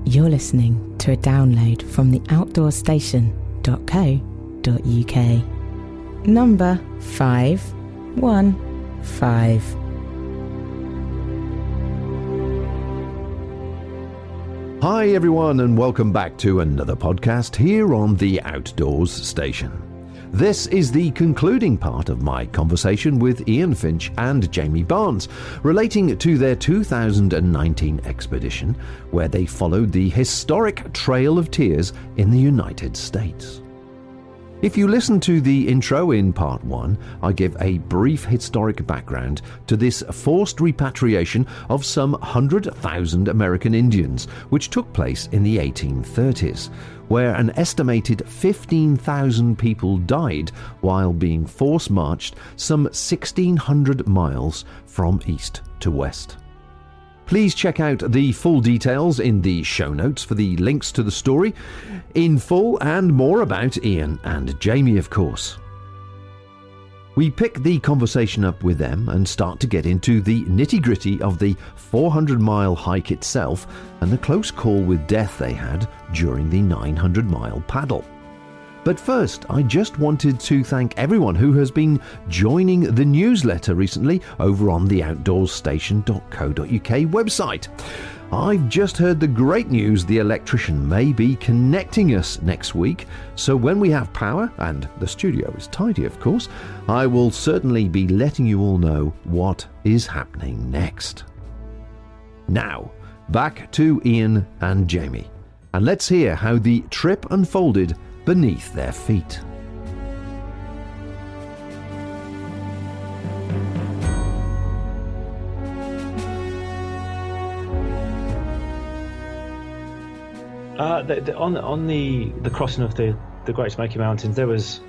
You're listening to a download from the outdoorstation.co.uk. Number 515. Hi everyone, and welcome back to another podcast here on the Outdoors Station. This is the concluding part of my conversation with Ian Finch and Jamie Barnes relating to their 2019 expedition where they followed the historic Trail of Tears in the United States. If you listen to the intro in part 1, I give a brief historic background to this forced repatriation of some 100,000 American Indians, which took place in the 1830s, where an estimated 15,000 people died while being force-marched some 1,600 miles from east to west. Please check out the full details in the show notes for the links to the story in full and more about Ian and Jamie, of course. We pick the conversation up with them and start to get into the nitty-gritty of the 400-mile hike itself and the close call with death they had during the 900-mile paddle. But first, I just wanted to thank everyone who has been joining the newsletter recently over on the outdoorstation.co.uk website. I've just heard the great news the electrician may be connecting us next week, so when we have power, and the studio is tidy of course, I will certainly be letting you all know what is happening next. Now, back to Ian and Jamie, and let's hear how the trip unfolded beneath their feet. On the crossing of the Great Smoky Mountains, there's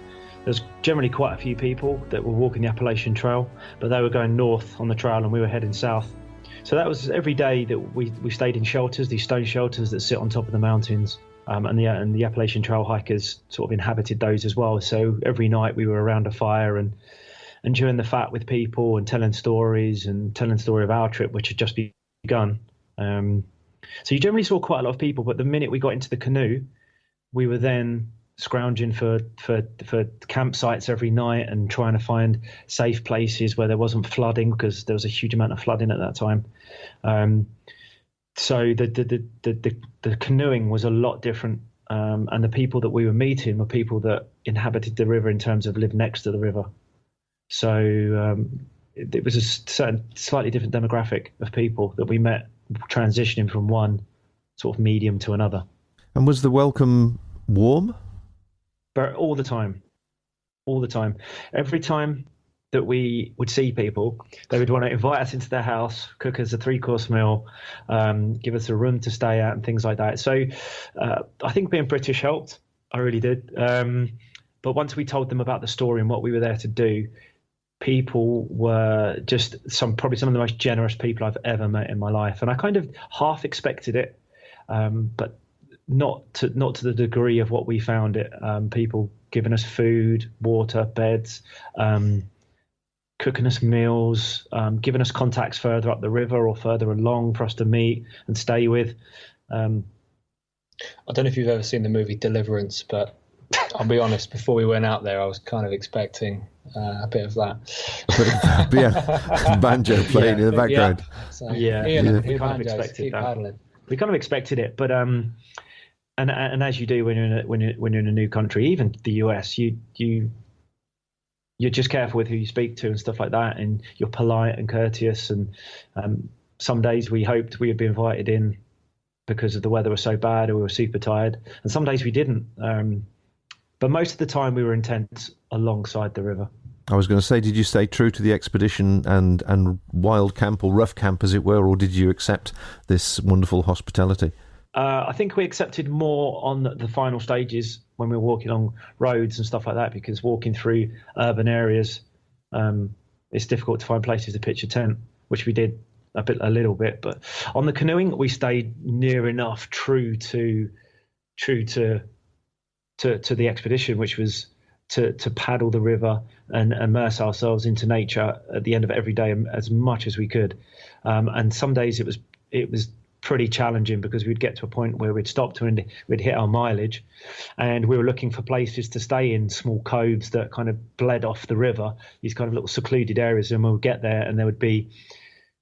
generally quite a few people that were walking the Appalachian Trail, but they were going north on the trail and we were heading south. So that was every day that we stayed in shelters, these stone shelters that sit on top of the mountains. And the Appalachian Trail hikers sort of inhabited those as well. So every night we were around a fire and chewing the fat with people and telling stories and telling the story of our trip, which had just begun. So you generally saw quite a lot of people, but the minute we got into the canoe, we were then scrounging for campsites every night and trying to find safe places where there wasn't flooding, because there was a huge amount of flooding at that time. So the canoeing was a lot different, and the people that we were meeting were people that inhabited the river in terms of lived next to the river. So it was a certain slightly different demographic of people that we met transitioning from one sort of medium to another. And was the welcome warm? But all the time. Every time that we would see people, they would want to invite us into their house, cook us a 3-course meal, give us a room to stay at and things like that. So I think being British helped. I really did. But once we told them about the story and what we were there to do, people were just probably some of the most generous people I've ever met in my life. And I kind of half expected it, but not to the degree of what we found it. People giving us food, water, beds, cooking us meals, giving us contacts further up the river or further along for us to meet and stay with. I don't know if you've ever seen the movie Deliverance, but I'll be honest, before we went out there, I was kind of expecting a bit of that. Banjo playing in the background. Yeah. So, we kind of expected that. Paddling. We kind of expected it, but and as you do when you're in a new country, even the US, you're just careful with who you speak to and stuff like that, and you're polite and courteous. And some days we hoped we would be invited in because of the weather was so bad or we were super tired, and some days we didn't. But most of the time we were in tents alongside the river. I was going to say, did you stay true to the expedition and wild camp or rough camp, as it were, or did you accept this wonderful hospitality? I think we accepted more on the final stages when we were walking along roads and stuff like that, because walking through urban areas, it's difficult to find places to pitch a tent, which we did a little bit. But on the canoeing, we stayed near enough true to the expedition, which was to paddle the river and immerse ourselves into nature at the end of every day as much as we could. And some days it was pretty challenging because we'd get to a point where we'd stopped and we'd hit our mileage, and we were looking for places to stay in, small coves that kind of bled off the river, these kind of little secluded areas. And we would get there and there would be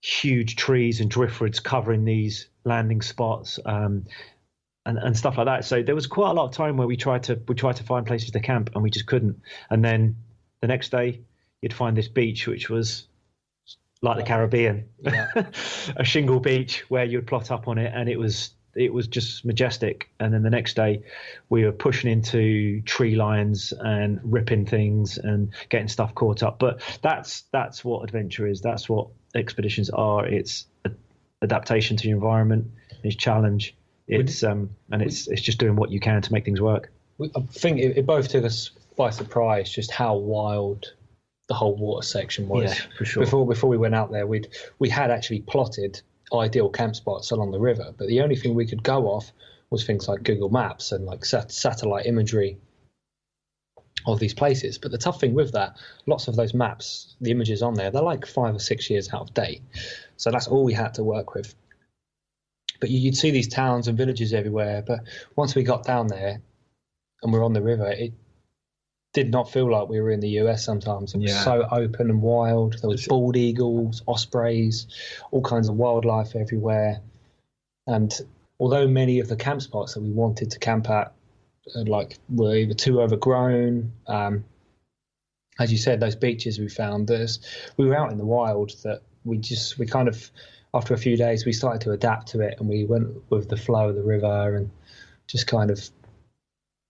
huge trees and driftwoods covering these landing spots, and stuff like that. So there was quite a lot of time where we tried to find places to camp and we just couldn't. And then the next day you'd find this beach which was like the Caribbean, a shingle beach where you'd plot up on it, and it was just majestic. And then the next day we were pushing into tree lines and ripping things and getting stuff caught up. But that's what adventure is. That's what expeditions are. It's adaptation to your environment. It's challenge. It's just doing what you can to make things work. I think it both took us by surprise just how wild the whole water section was. Yeah, for sure. Before we went out there, we had actually plotted ideal camp spots along the river, but the only thing we could go off was things like Google Maps and like satellite imagery of these places. But the tough thing with that, lots of those maps, the images on there, they're like 5 or 6 years out of date. So that's all we had to work with. But you'd see these towns and villages everywhere. But once we got down there and we're on the river, it did not feel like we were in the US sometimes. It was so open and wild. There was bald eagles, ospreys, all kinds of wildlife everywhere. And although many of the camp spots that we wanted to camp at were either too overgrown, as you said, those beaches we found, we were out in the wild that we kind of, after a few days, we started to adapt to it, and we went with the flow of the river and just kind of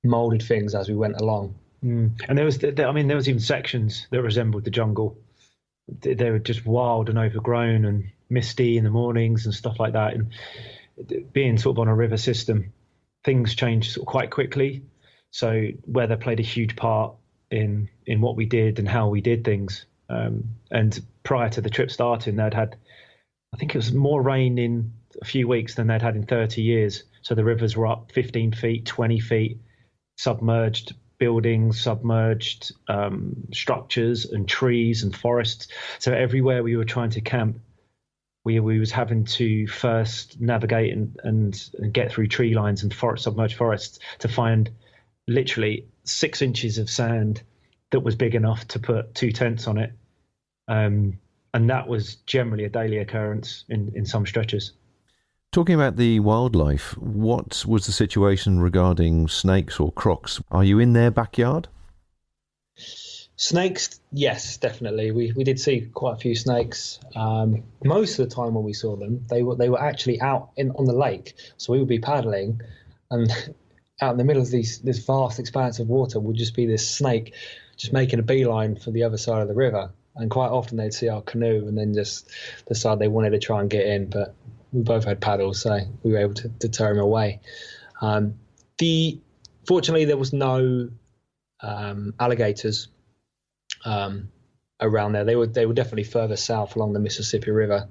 molded things as we went along. And there was even sections that resembled the jungle. They were just wild and overgrown and misty in the mornings and stuff like that. And being sort of on a river system, things changed sort of quite quickly. So weather played a huge part in what we did and how we did things. And prior to the trip starting, they'd had, I think it was more rain in a few weeks than they'd had in 30 years. So the rivers were up 15 feet, 20 feet, submerged buildings, submerged structures and trees and forests. So everywhere we were trying to camp, we was having to first navigate and get through tree lines and submerged forests to find literally 6 inches of sand that was big enough to put 2 tents on it. And that was generally a daily occurrence in some stretches. Talking about the wildlife, what was the situation regarding snakes or crocs? Are you in their backyard? Snakes, yes, definitely. We did see quite a few snakes. Most of the time when we saw them, they were actually out on the lake. So we would be paddling, and out in the middle of this vast expanse of water would just be this snake just making a beeline for the other side of the river. And quite often they'd see our canoe and then just decide they wanted to try and get in. But we both had paddles, so we were able to deter them away. Fortunately, there was no alligators around there. They were definitely further south along the Mississippi River.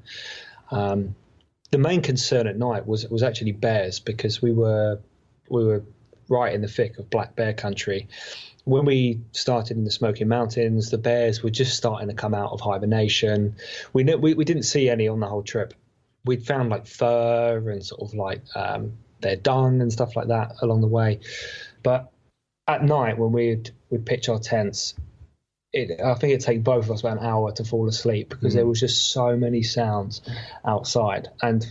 The main concern at night was actually bears, because we were right in the thick of black bear country. When we started in the Smoky Mountains, the bears were just starting to come out of hibernation. We didn't see any on the whole trip. We'd found like fur and sort of like their dung and stuff like that along the way. But at night when we'd pitch our tents, I think it'd take both of us about an hour to fall asleep, because there was just so many sounds outside. And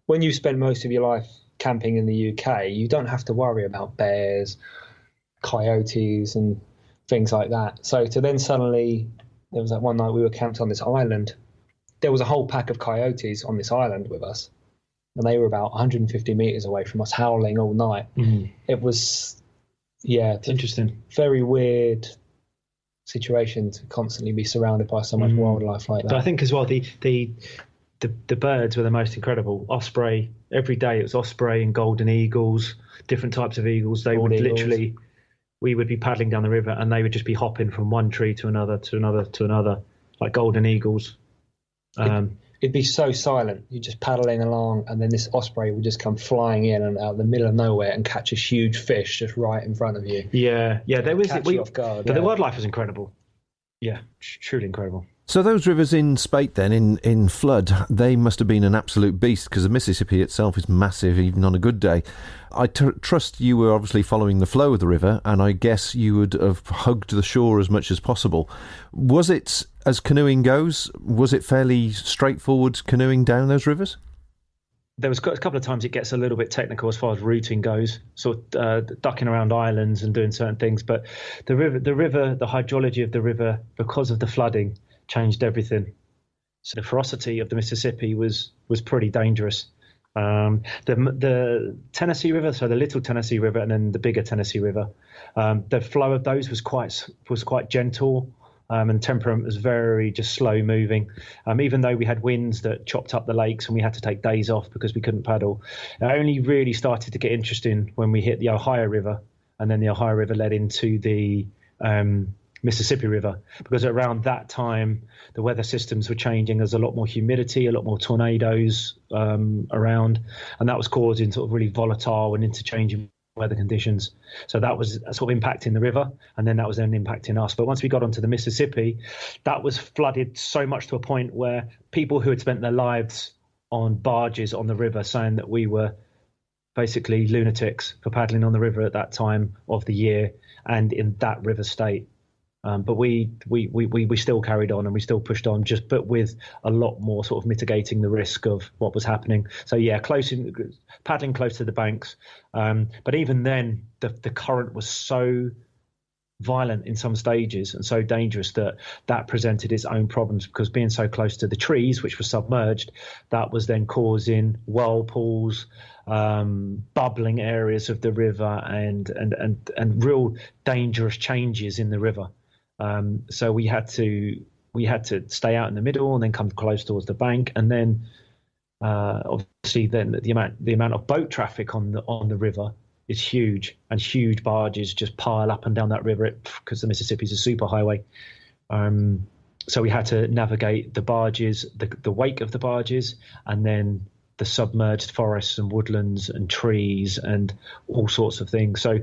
when you spend most of your life camping in the UK, you don't have to worry about bears, coyotes and things like that. So to then suddenly, there was that one night we were camped on this island. There was a whole pack of coyotes on this island with us, and they were about 150 meters away from us, howling all night. It was, interesting, very weird situation to constantly be surrounded by so much wildlife like that. But I think as well, the birds were the most incredible. Osprey, every day it was osprey and golden eagles, different types of eagles. They would literally, we would be paddling down the river and they would just be hopping from one tree to another, to another, to another, like golden eagles. It'd be so silent. You're just paddling along, and then this osprey would just come flying in and out of the middle of nowhere and catch a huge fish just right in front of you. Yeah. There was catch you off guard. But the wildlife was incredible. Yeah, truly incredible. So those rivers in spate then, in flood, they must have been an absolute beast, because the Mississippi itself is massive, even on a good day. I trust you were obviously following the flow of the river, and I guess you would have hugged the shore as much as possible. Was it, as canoeing goes, was it fairly straightforward canoeing down those rivers? There was a couple of times it gets a little bit technical as far as routing goes, sort of ducking around islands and doing certain things. But the hydrology of the river, because of the flooding, changed everything. So the ferocity of the Mississippi was pretty dangerous. The Tennessee River, so the Little Tennessee River and then the bigger Tennessee River, the flow of those was quite gentle, and temperament was very just slow moving. Even though we had winds that chopped up the lakes and we had to take days off because we couldn't paddle, it only really started to get interesting when we hit the Ohio River, and then the Ohio River led into the Mississippi River, because around that time the weather systems were changing. There's a lot more humidity, a lot more tornadoes around, and that was causing sort of really volatile and interchanging weather conditions. So that was sort of impacting the river, and then that was then impacting us. But once we got onto the Mississippi, that was flooded so much to a point where people who had spent their lives on barges on the river saying that we were basically lunatics for paddling on the river at that time of the year and in that river state. But we still carried on and we still pushed on, but with a lot more sort of mitigating the risk of what was happening. So yeah, paddling close to the banks. But even then, the current was so violent in some stages and so dangerous that presented its own problems, because being so close to the trees, which were submerged, that was then causing whirlpools, bubbling areas of the river, and real dangerous changes in the river. So we had to stay out in the middle and then come close towards the bank, and then obviously then the amount of boat traffic on the river is huge, and huge barges just pile up and down that river because the Mississippi is a superhighway. So we had to navigate the barges, the wake of the barges, and then the submerged forests and woodlands and trees and all sorts of things. So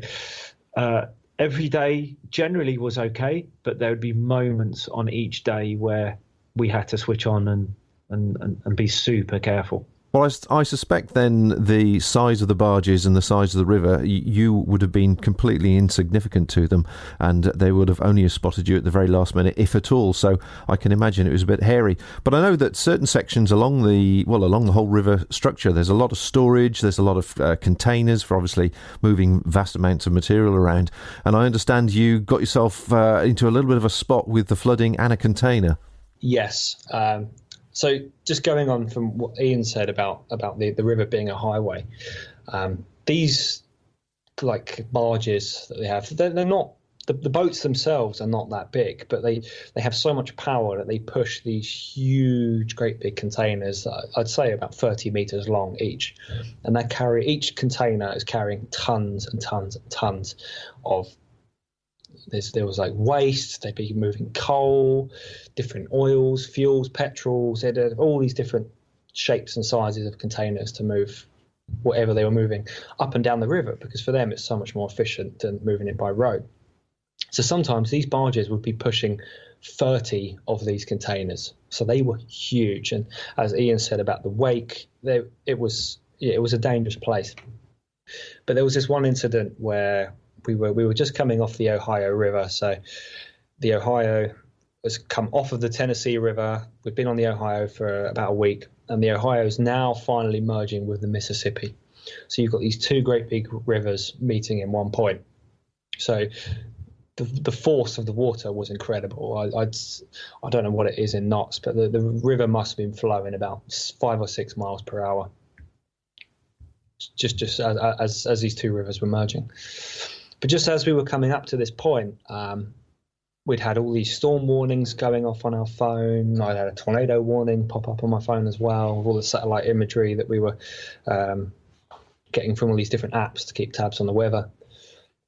every day generally was okay, but there would be moments on each day where we had to switch on and be super careful. Well, I suspect then the size of the barges and the size of the river, you would have been completely insignificant to them, and they would have only spotted you at the very last minute, if at all. So I can imagine it was a bit hairy. But I know that certain sections along the whole river structure, there's a lot of storage, there's a lot of containers for obviously moving vast amounts of material around. And I understand you got yourself into a little bit of a spot with the flooding and a container. Yes. So just going on from what Ian said about the river being a highway, these like barges that they have, they're not, the boats themselves are not that big, but they have so much power that they push these huge, great big containers, I'd say about 30 meters long each. And each container is carrying tons and tons and tons of, there was like waste, they'd be moving coal, different oils, fuels, petrols, they'd have all these different shapes and sizes of containers to move whatever they were moving up and down the river, because for them it's so much more efficient than moving it by road. So sometimes these barges would be pushing 30 of these containers. So they were huge. And as Ian said about the wake, it was a dangerous place. But there was this one incident where we were just coming off the Ohio River. So the Ohio has come off of the Tennessee River. We've been on the Ohio for about a week, and the Ohio is now finally merging with the Mississippi. So you've got these two great big rivers meeting in one point. So the force of the water was incredible. I don't know what it is in knots, but the river must have been flowing about 5 or 6 miles per hour, just as these two rivers were merging. But just as we were coming up to this point, we'd had all these storm warnings going off on our phone. I'd had a tornado warning pop up on my phone as well, with all the satellite imagery that we were getting from all these different apps to keep tabs on the weather.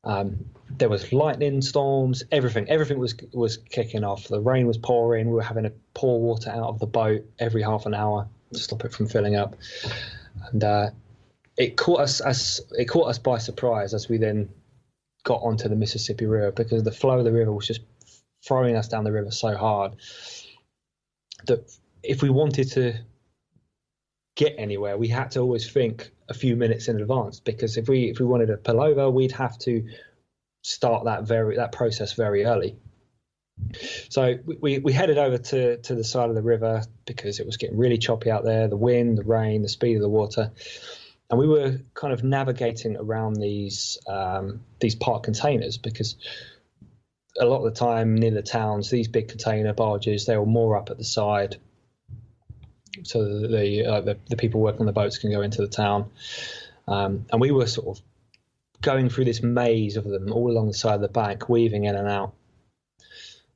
There was lightning storms, everything was kicking off. The rain was pouring. We were having to pour water out of the boat every half an hour to stop it from filling up. And it caught us by surprise as we then got onto the Mississippi River, because the flow of the river was just throwing us down the river so hard. that if we wanted to get anywhere, we had to always think a few minutes in advance, because if we wanted to pull over, we'd have to start that process very early. So we headed over to the side of the river because it was getting really choppy out there, the wind, the rain, the speed of the water. And we were kind of navigating around these park containers, because a lot of the time near the towns, these big container barges, they were more up at the side, so the people working on the boats can go into the town. And we were sort of going through this maze of them all along the side of the bank, weaving in and out.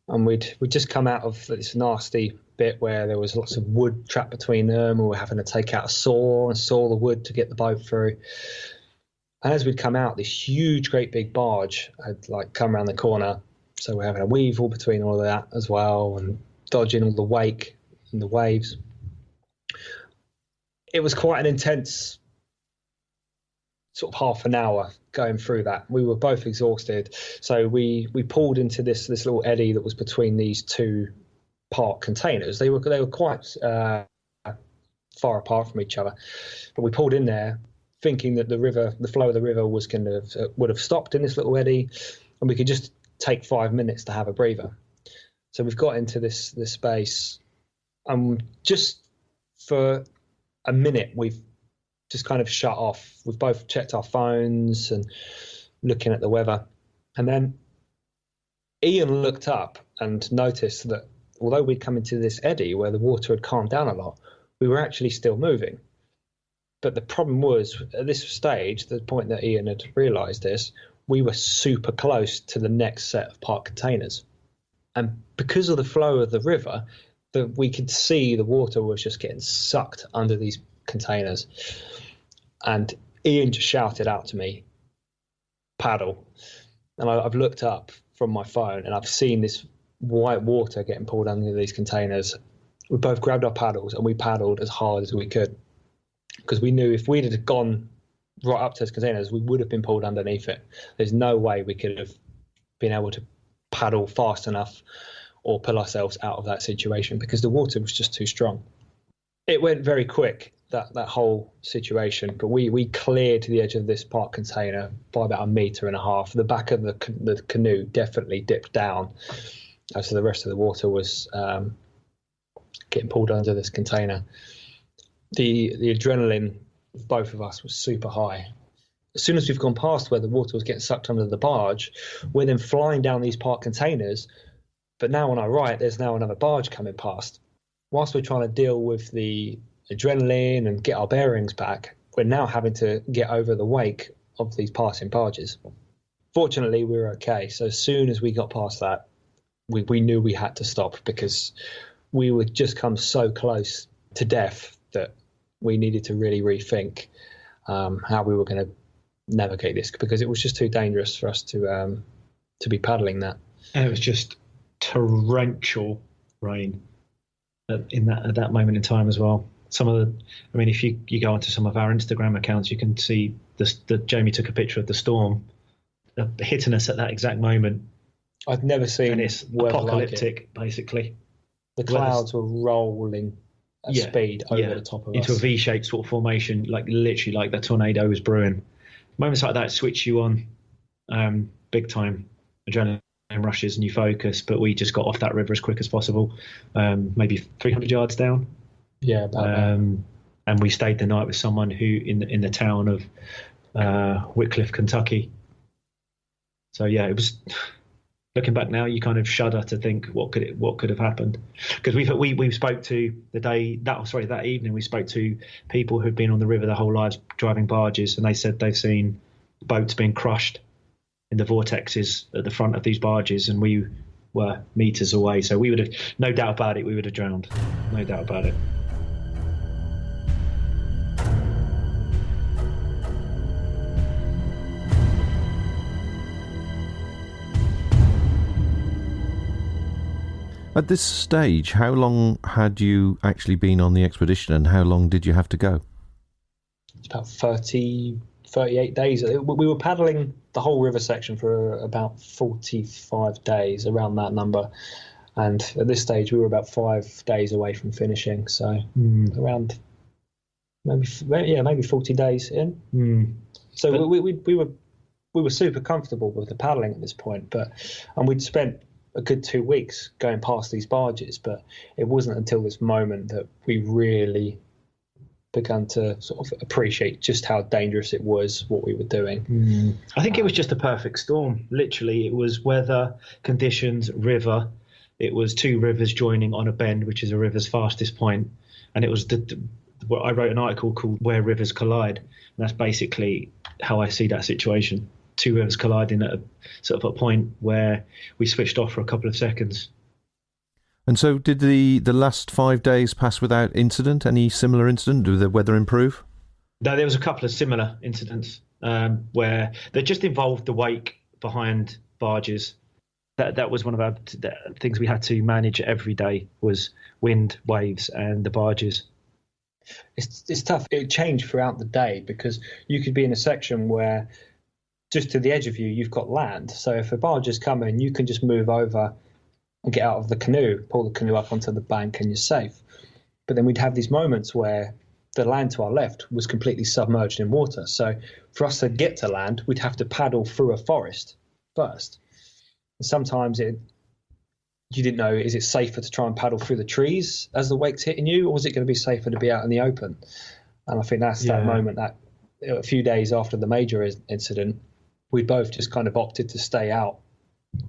And we'd just come out of this nasty bit where there was lots of wood trapped between them, and we were having to take out a saw and saw the wood to get the boat through. And as we'd come out, this huge, great big barge had like come around the corner. So we're having a weave all between all of that as well, and dodging all the wake and the waves. It was quite an intense sort of half an hour going through that. We were both exhausted, so we pulled into this little eddy that was between these two park containers. They were quite far apart from each other, but we pulled in there thinking that the flow of the river was would have stopped in this little eddy, and we could just take 5 minutes to have a breather. So we've got into this space, and just for a minute we've just kind of shut off. We've both checked our phones and looking at the weather. And then Ian looked up and noticed that although we'd come into this eddy where the water had calmed down a lot, we were actually still moving. But the problem was, at this stage, the point that Ian had realised this, we were super close to the next set of park containers. And because of the flow of the river, we could see the water was just getting sucked under these containers. And Ian just shouted out to me, "Paddle." And I've looked up from my phone and I've seen this white water getting pulled under these containers. We both grabbed our paddles and we paddled as hard as we could, because we knew if we'd have gone right up to those containers, we would have been pulled underneath it. There's no way we could have been able to paddle fast enough or pull ourselves out of that situation, because the water was just too strong. It went very quick, that whole situation, but we cleared the edge of this park container by about 1.5 meters. The back of the canoe definitely dipped down, so the rest of the water was getting pulled under this container. The adrenaline of both of us was super high. As soon as we've gone past where the water was getting sucked under the barge, we're then flying down these park containers, but now on our right there's now another barge coming past. Whilst we're trying to deal with the adrenaline and get our bearings back, we're now having to get over the wake of these passing barges. Fortunately, we were okay. So as soon as we got past that, we knew we had to stop, because we would just come so close to death that we needed to really rethink how we were going to navigate this, because it was just too dangerous for us to be paddling that. And it was just torrential rain at that moment in time as well. If you go onto some of our Instagram accounts, you can see that Jamie took a picture of the storm hitting us at that exact moment. I'd never seen, and it's apocalyptic, basically. The clouds were rolling at speed over the top of us. Into a V-shaped sort of formation, like literally like the tornado was brewing. Moments like that switch you on big time. Adrenaline rushes and you focus, but we just got off that river as quick as possible, maybe 300 yards down. Yeah, about that. And we stayed the night with someone who in the town of Wickliffe, Kentucky. So yeah, it was. Looking back now, you kind of shudder to think what could have happened, because we spoke to that evening we spoke to people who'd been on the river their whole lives driving barges, and they said they've seen boats being crushed in the vortexes at the front of these barges, and we were meters away. So we would have, no doubt about it, we would have drowned, no doubt about it. At this stage, how long had you actually been on the expedition, and how long did you have to go? It's about 38 days. We were paddling the whole river section for about 45 days, around that number. And at this stage, we were about 5 days away from finishing. So around maybe 40 days in. So but we were super comfortable with the paddling at this point, and we'd spent a good 2 weeks going past these barges, but it wasn't until this moment that we really began to sort of appreciate just how dangerous it was, what we were doing. I think it was just a perfect storm. Literally, it was weather, conditions, river. It was two rivers joining on a bend, which is a river's fastest point, and it was I wrote an article called "Where Rivers Collide," and that's basically how I see that situation. Two rivers colliding at a sort of a point where we switched off for a couple of seconds. And so did the last 5 days pass without incident? Any similar incident? Did the weather improve? No, there was a couple of similar incidents where they just involved the wake behind barges. That was one of our things we had to manage every day, was wind, waves and the barges. It's tough. It changed throughout the day because you could be in a section where just to the edge of you, you've got land. So if a barge is coming, you can just move over and get out of the canoe, pull the canoe up onto the bank and you're safe. But then we'd have these moments where the land to our left was completely submerged in water. So for us to get to land, we'd have to paddle through a forest first. And sometimes you didn't know, is it safer to try and paddle through the trees as the wake's hitting you, or is it going to be safer to be out in the open? And I think that's that moment, that a few days after the major incident, we both just kind of opted to stay out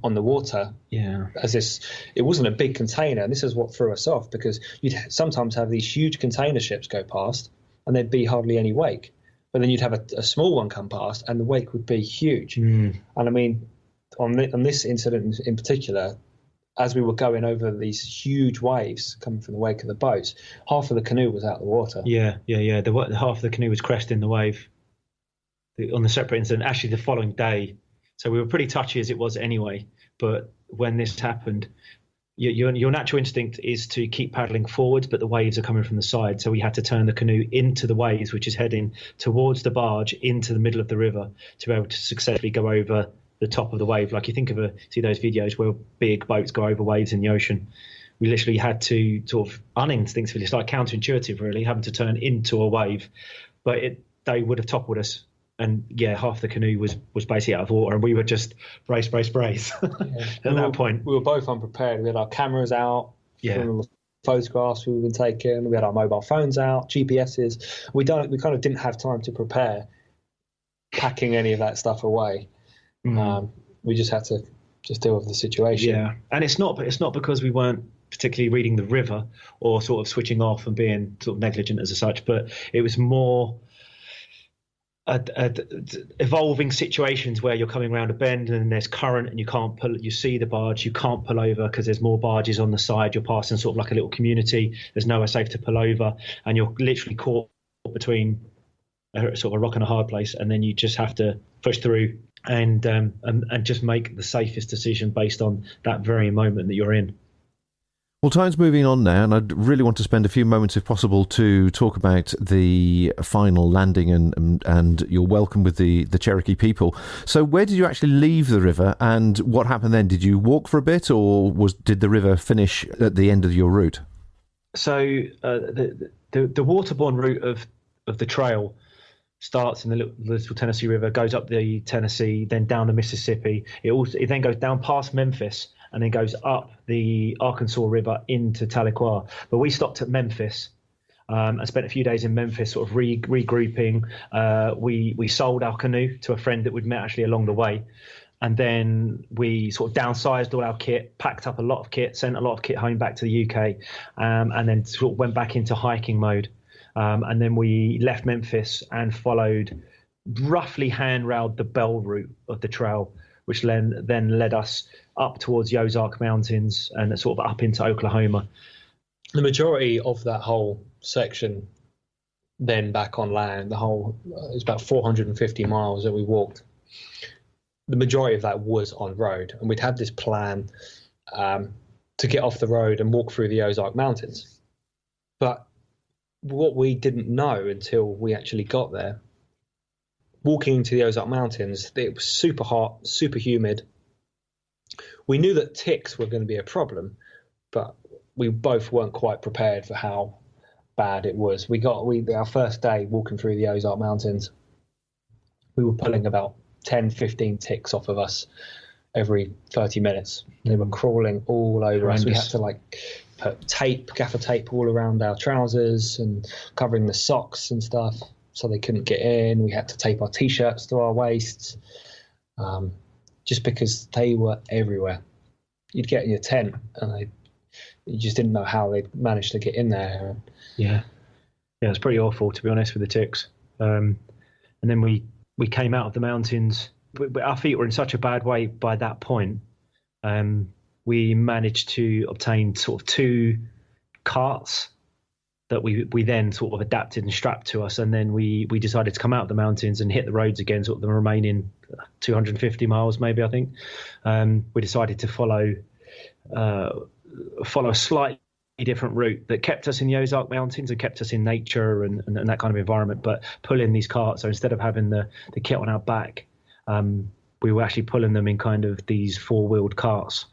on the water. It wasn't a big container, and this is what threw us off, because you'd sometimes have these huge container ships go past and there'd be hardly any wake, but then you'd have a small one come past and the wake would be huge. And I mean, on this incident in particular, as we were going over these huge waves coming from the wake of the boats, half of the canoe was out of the water. The half of the canoe was cresting the wave on the separate incident, actually the following day. So we were pretty touchy as it was anyway. But when this happened, your natural instinct is to keep paddling forwards, but the waves are coming from the side. So we had to turn the canoe into the waves, which is heading towards the barge into the middle of the river, to be able to successfully go over the top of the wave. Like you think of see those videos where big boats go over waves in the ocean. We literally had to sort of uninstinctively, it's like counterintuitive really, having to turn into a wave. But they would have toppled us. And half the canoe was basically out of water, and we were just brace at that point. We were both unprepared. We had our cameras out, from the photographs we've been taking. We had our mobile phones out, GPSs. We kind of didn't have time to prepare packing any of that stuff away. We just had to just deal with the situation. Yeah, and it's not because we weren't particularly reading the river or sort of switching off and being sort of negligent as such, but it was more evolving situations where you're coming around a bend and there's current and you see the barge, you can't pull over because there's more barges on the side. You're passing sort of like a little community. There's nowhere safe to pull over, and you're literally caught between sort of a rock and a hard place, and then you just have to push through and just make the safest decision based on that very moment that you're in. Well, time's moving on now, and I'd really want to spend a few moments, if possible, to talk about the final landing and your welcome with the Cherokee people. So where did you actually leave the river, and what happened then? Did you walk for a bit, or did the river finish at the end of your route? So the waterborne route of the trail starts in the Little Tennessee River, goes up the Tennessee, then down the Mississippi. It then goes down past Memphis, and then goes up the Arkansas River into Tahlequah. But we stopped at Memphis and spent a few days in Memphis sort of regrouping. We sold our canoe to a friend that we'd met actually along the way. And then we sort of downsized all our kit, packed up a lot of kit, sent a lot of kit home back to the UK, and then sort of went back into hiking mode. And then we left Memphis and followed, roughly hand-railed the Bell route of the trail, which then led us up towards the Ozark Mountains and sort of up into Oklahoma. The majority of that whole section then back on land, it's about 450 miles that we walked. The majority of that was on road, and we'd had this plan to get off the road and walk through the Ozark Mountains. But what we didn't know until we actually got there, walking into the Ozark Mountains, it was super hot, super humid. We knew that ticks were going to be a problem, but we both weren't quite prepared for how bad it was. Our first day walking through the Ozark Mountains, we were pulling about 10, 15 ticks off of us every 30 minutes. They were crawling all over us. We had to put gaffer tape all around our trousers and covering the socks and stuff so they couldn't get in. We had to tape our t-shirts to our waists, just because they were everywhere. You'd get in your tent and you just didn't know how they'd managed to get in there. Yeah, it's pretty awful, to be honest, with the ticks. And then we came out of the mountains. Our feet were in such a bad way by that point. We managed to obtain sort of 2 carts that we then sort of adapted and strapped to us, and then we decided to come out of the mountains and hit the roads again, sort of the remaining 250 miles maybe, I think. We decided to follow a slightly different route that kept us in the Ozark Mountains and kept us in nature and that kind of environment, but pulling these carts. So instead of having the kit on our back, we were actually pulling them in kind of these 4-wheeled carts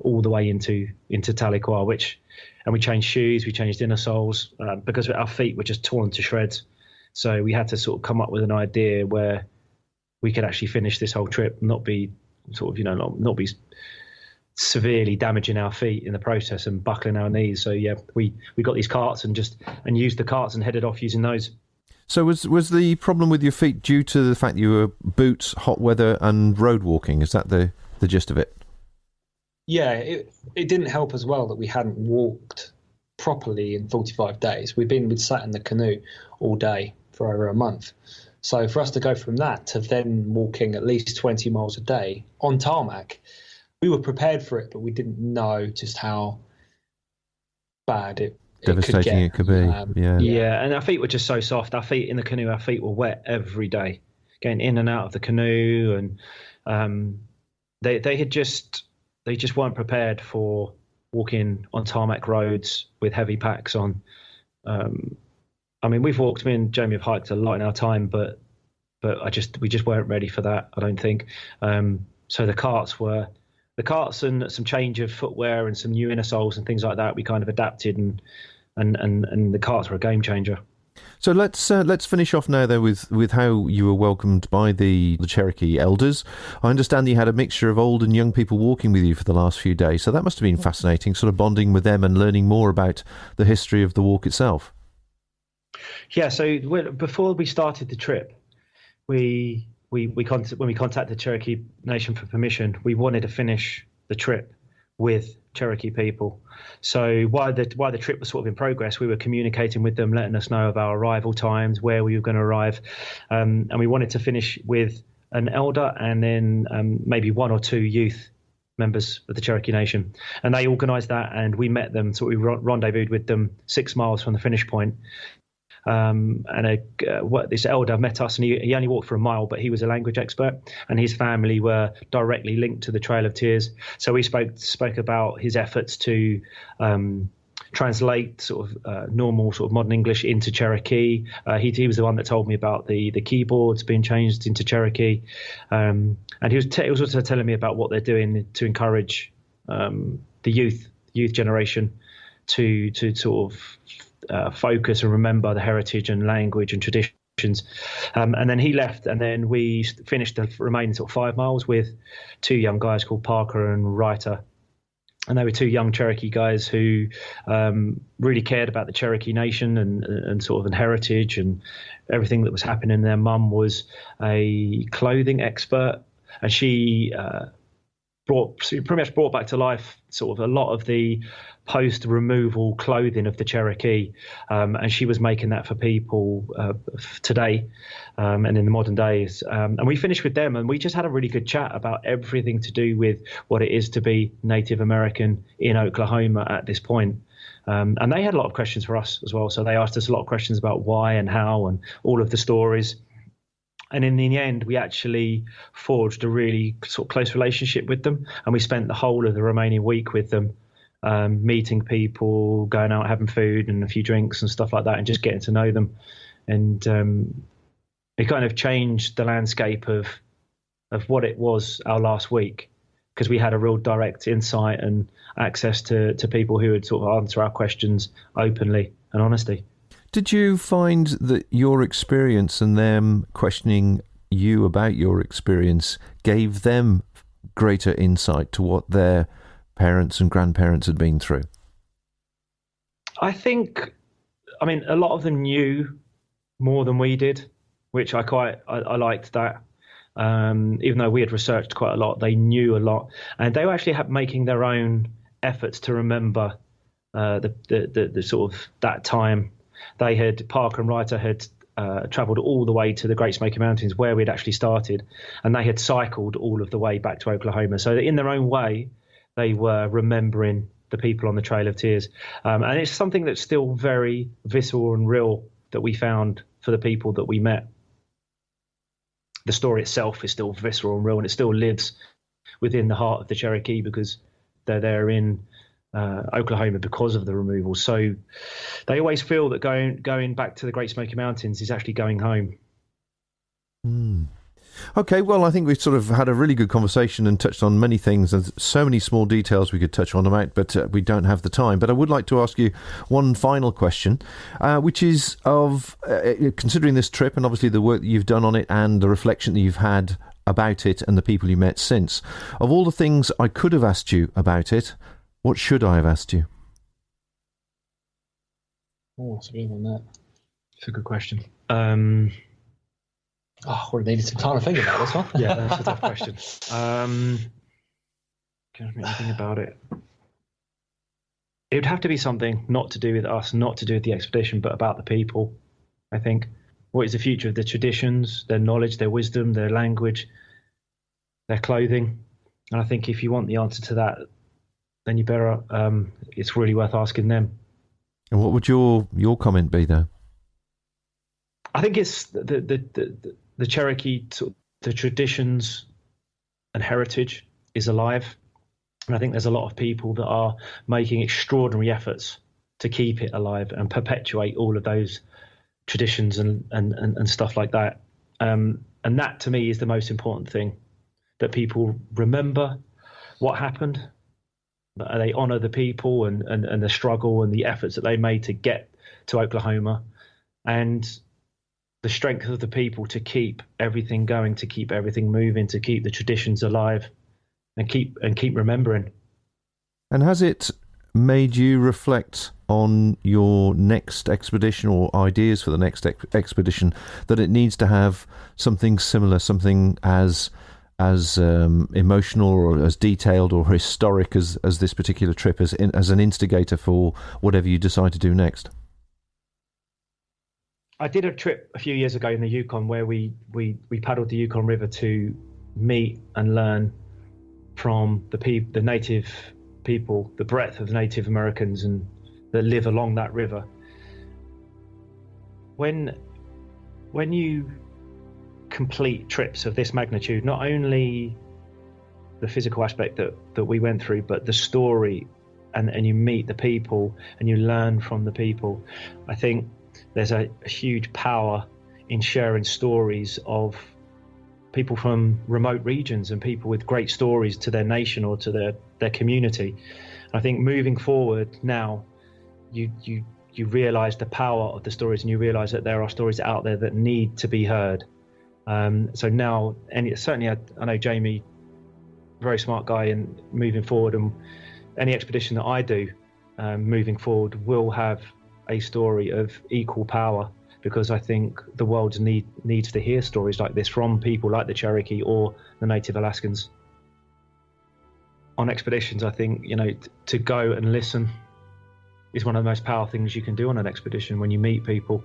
all the way into Tahlequah, and we changed shoes, we changed inner soles because our feet were just torn to shreds. So we had to sort of come up with an idea where we could actually finish this whole trip, not be severely damaging our feet in the process and buckling our knees. So yeah, we got these carts and used the carts and headed off using those. So was the problem with your feet due to the fact you were boots, hot weather and road walking? Is that the gist of it? Yeah, it didn't help as well that we hadn't walked properly in 45 days. We'd sat in the canoe all day for over a month. So for us to go from that to then walking at least 20 miles a day on tarmac, we were prepared for it, but we didn't know just how bad it devastating it could be. Yeah, and our feet were just so soft. Our feet in the canoe, our feet were wet every day, getting in and out of the canoe, and they just weren't prepared for walking on tarmac roads with heavy packs on. I mean, me and Jamie have hiked a lot in our time, but we just weren't ready for that, I don't think. So the carts and some change of footwear and some new inner soles and things like that, we kind of adapted, and the carts were a game changer. So let's finish off now, though, with how you were welcomed by the Cherokee elders. I understand you had a mixture of old and young people walking with you for the last few days, so that must have been fascinating, sort of bonding with them and learning more about the history of the walk itself. Yeah, so before we started the trip, when we contacted Cherokee Nation for permission, we wanted to finish the trip with Cherokee people. So while the trip was sort of in progress, we were communicating with them, letting us know of our arrival times, where we were going to arrive, and we wanted to finish with an elder and then maybe 1 or 2 youth members of the Cherokee Nation. And they organised that, and we met them. So we rendezvoused with them 6 miles from the finish point. This elder met us, and he only walked for a mile, but he was a language expert, and his family were directly linked to the Trail of Tears. So we spoke about his efforts to translate sort of normal sort of modern English into Cherokee. He was the one that told me about the keyboards being changed into Cherokee, and he was also telling me about what they're doing to encourage the youth generation to sort of focus and remember the heritage and language and traditions. And then he left, and then we finished the remaining sort of 5 miles with 2 young guys called Parker and Ryder. And they were 2 young Cherokee guys who really cared about the Cherokee Nation and sort of an heritage and everything that was happening. Their mum was a clothing expert, and she pretty much brought back to life sort of a lot of the post-removal clothing of the Cherokee, and she was making that for people today and in the modern days. And we finished with them, and we just had a really good chat about everything to do with what it is to be Native American in Oklahoma at this point. And they had a lot of questions for us as well. So they asked us a lot of questions about why and how and all of the stories. And in the end, we actually forged a really sort of close relationship with them, and we spent the whole of the remaining week with them, meeting people, going out, having food and a few drinks and stuff like that, and just getting to know them. And it kind of changed the landscape of what it was our last week. because we had a real direct insight and access to people who would sort of answer our questions openly and honestly. Did you find that your experience and them questioning you about your experience gave them greater insight to what their parents and grandparents had been through? I mean, a lot of them knew more than we did, which I liked that. Even though we had researched quite a lot, they knew a lot, and they were actually making their own efforts to remember the sort of that time. Parker and Ryder had travelled all the way to the Great Smoky Mountains where we'd actually started, and they had cycled all of the way back to Oklahoma. So in their own way, they were remembering the people on the Trail of Tears. And it's something that's still very visceral and real that we found for the people that we met. The story itself is still visceral and real, and it still lives within the heart of the Cherokee because they're there in Oklahoma because of the removal. So they always feel that going back to the Great Smoky Mountains is actually going home. Okay, well, I think we've sort of had a really good conversation and touched on many things. There's so many small details we could touch on about, but we don't have the time. But I would like to ask you one final question, which is of considering this trip and obviously the work that you've done on it and the reflection that you've had about it and the people you met since. Of all the things I could have asked you about it, what should I have asked you? Oh, that's a good one, that. It's a good question. I would have needed some time to think about this one. Yeah, that's a tough question. Can't remember anything about it. It would have to be something not to do with us, not to do with the expedition, but about the people, I think. What is the future of the traditions, their knowledge, their wisdom, their language, their clothing? And I think if you want the answer to that, then you better, it's really worth asking them. And what would your comment be, though? I think it's the Cherokee, the traditions and heritage is alive. And I think there's a lot of people that are making extraordinary efforts to keep it alive and perpetuate all of those traditions and stuff like that. And that, to me, is the most important thing, that people remember what happened. They honour the people and the struggle and the efforts that they made to get to Oklahoma, and the strength of the people to keep everything going, to keep everything moving, to keep the traditions alive, and keep remembering. And has it made you reflect on your next expedition or ideas for the next expedition, that it needs to have something similar, something as emotional or as detailed or historic as this particular trip, as an instigator for whatever you decide to do next? I did a trip a few years ago in the Yukon where we paddled the Yukon River to meet and learn from the native people, the breadth of Native Americans and that live along that river. When you complete trips of this magnitude, not only the physical aspect that we went through, but the story, and you meet the people and you learn from the people, I think there's a huge power in sharing stories of people from remote regions and people with great stories to their nation or to their community. I think moving forward now, you realize the power of the stories, and you realize that there are stories out there that need to be heard. So now, and certainly I know Jamie, very smart guy, and moving forward, and any expedition that I do moving forward will have a story of equal power, because I think the world needs to hear stories like this from people like the Cherokee or the Native Alaskans. On expeditions, I think, to go and listen is one of the most powerful things you can do on an expedition when you meet people.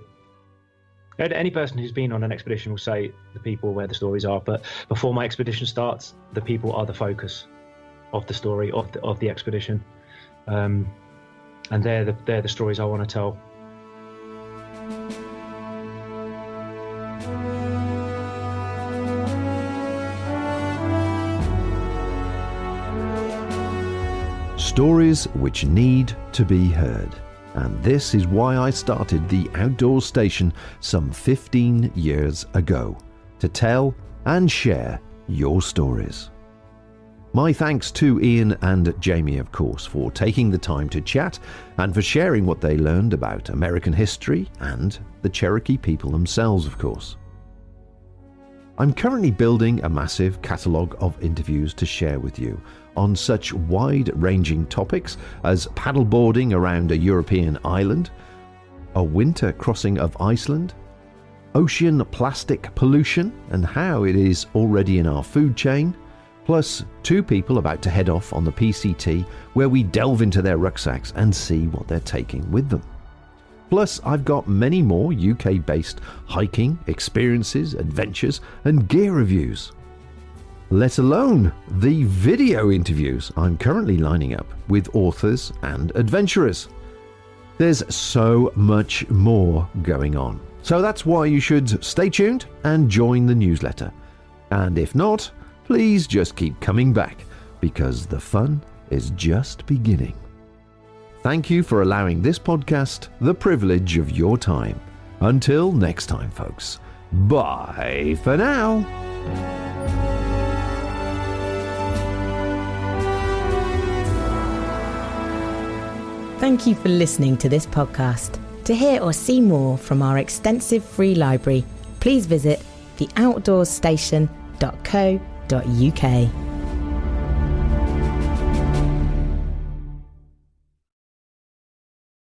Any person who's been on an expedition will say the people are where the stories are, but before my expedition starts, the people are the focus of the story of the expedition, and they're the stories I want to tell. Stories which need to be heard. And this is why I started the Outdoors Station some 15 years ago, to tell and share your stories. My thanks to Ian and Jamie, of course, for taking the time to chat and for sharing what they learned about American history and the Cherokee people themselves, of course. I'm currently building a massive catalogue of interviews to share with you on such wide-ranging topics as paddleboarding around a European island, a winter crossing of Iceland, ocean plastic pollution and how it is already in our food chain, plus 2 people about to head off on the Pt2 where we delve into their rucksacks and see what they're taking with them. Plus, I've got many more UK-based hiking experiences, adventures and gear reviews. Let alone the video interviews I'm currently lining up with authors and adventurers. There's so much more going on. So that's why you should stay tuned and join the newsletter. And if not, please just keep coming back because the fun is just beginning. Thank you for allowing this podcast the privilege of your time. Until next time, folks. Bye for now. Thank you for listening to this podcast. To hear or see more from our extensive free library, please visit theoutdoorsStation.co.uk.